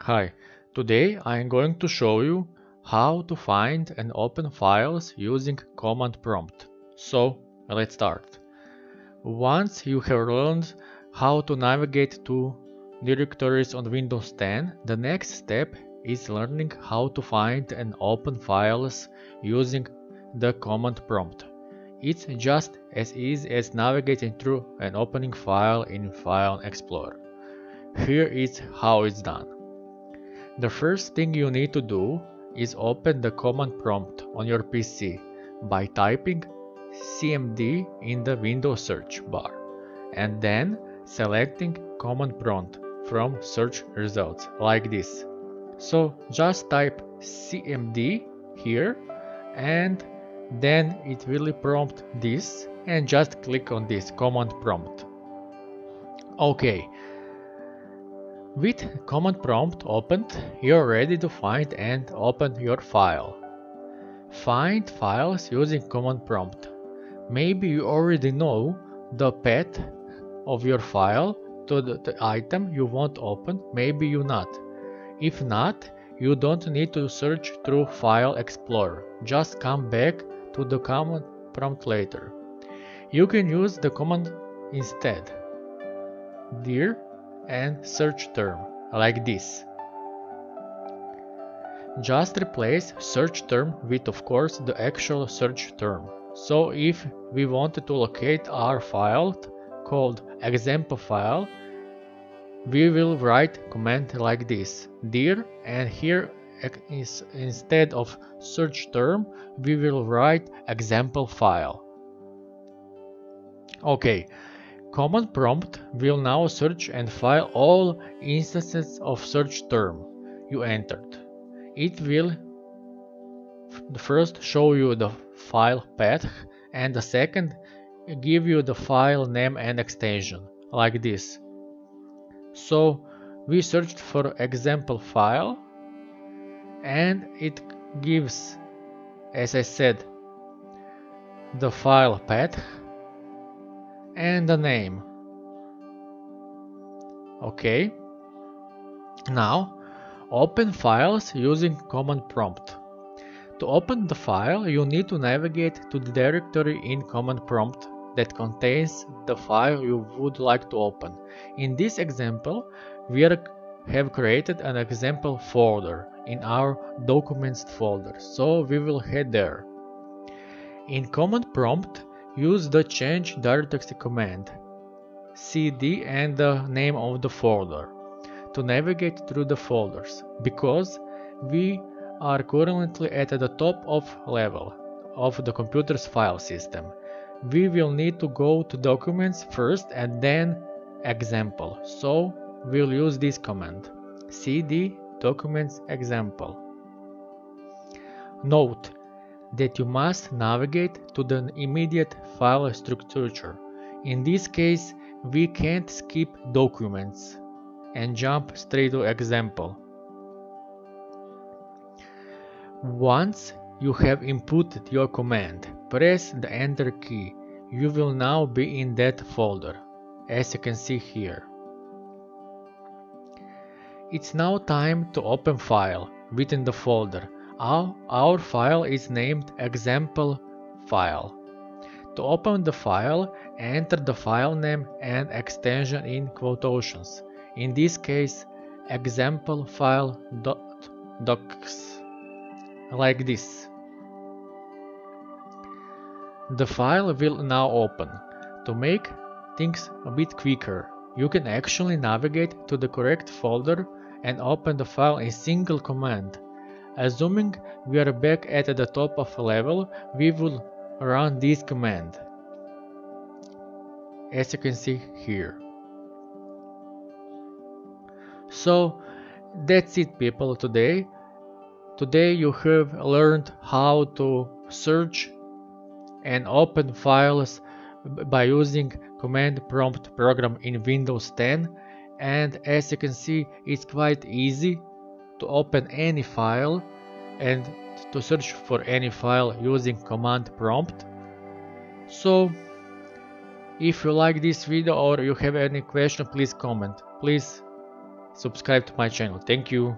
Hi, today I am going to show you how to find and open files using command prompt. So let's start. Once you have learned how to navigate to directories on Windows 10, the next step is learning how to find and open files using the command prompt. It's just as easy as navigating through and opening file in File Explorer. Here is how it's done. The first thing you need to do is open the command prompt on your PC by typing cmd in the Windows search bar and then selecting command prompt from search results like this. So just type cmd here and then it will prompt this and just click on this command prompt. Okay. With command prompt opened, you're ready to find and open your file. Find files using command prompt. Maybe you already know the path of your file to the item you want to open, maybe you not. If not, you don't need to search through File Explorer. Just come back to the command prompt later. You can use the command instead. Dir and search term like this. Just replace search term with, of course, the actual search term. So if we wanted to locate our file called example file, we will write command like this, dir, and here is instead of search term we will write example file. Okay. Command prompt will now search and find all instances of search term you entered. It will first show you the file path and the second give you the file name and extension like this. So we searched for example file and it gives, as I said, the file path and the name. Okay. Now open files using command prompt. To open the file, you need to navigate to the directory in command prompt that contains the file you would like to open. In this example, we have created an example folder in our documents folder, so we will head there. In command prompt, use the change directory command, cd, and the name of the folder to navigate through the folders. Because we are currently at the top of level of the computer's file system, we will need to go to documents first and then example. So we'll use this command, cd documents example. Note that you must navigate to the immediate file structure. In this case, we can't skip documents and jump straight to example. Once you have inputted your command, press the enter key. You will now be in that folder, as you can see here. It's now time to open file within the folder. Our file is named example file. To open the file, enter the file name and extension in quotations. In this case, example file.docs, like this. The file will now open. To make things a bit quicker, you can actually navigate to the correct folder and open the file in single command. Assuming we are back at the top of a level, we will run this command, as you can see here. So that's it, people. Today you have learned how to search and open files by using command prompt program in Windows 10, and as you can see, it's quite easy to open any file and to search for any file using command prompt. So if you like this video or you have any question, please comment. Please subscribe to my channel. Thank you.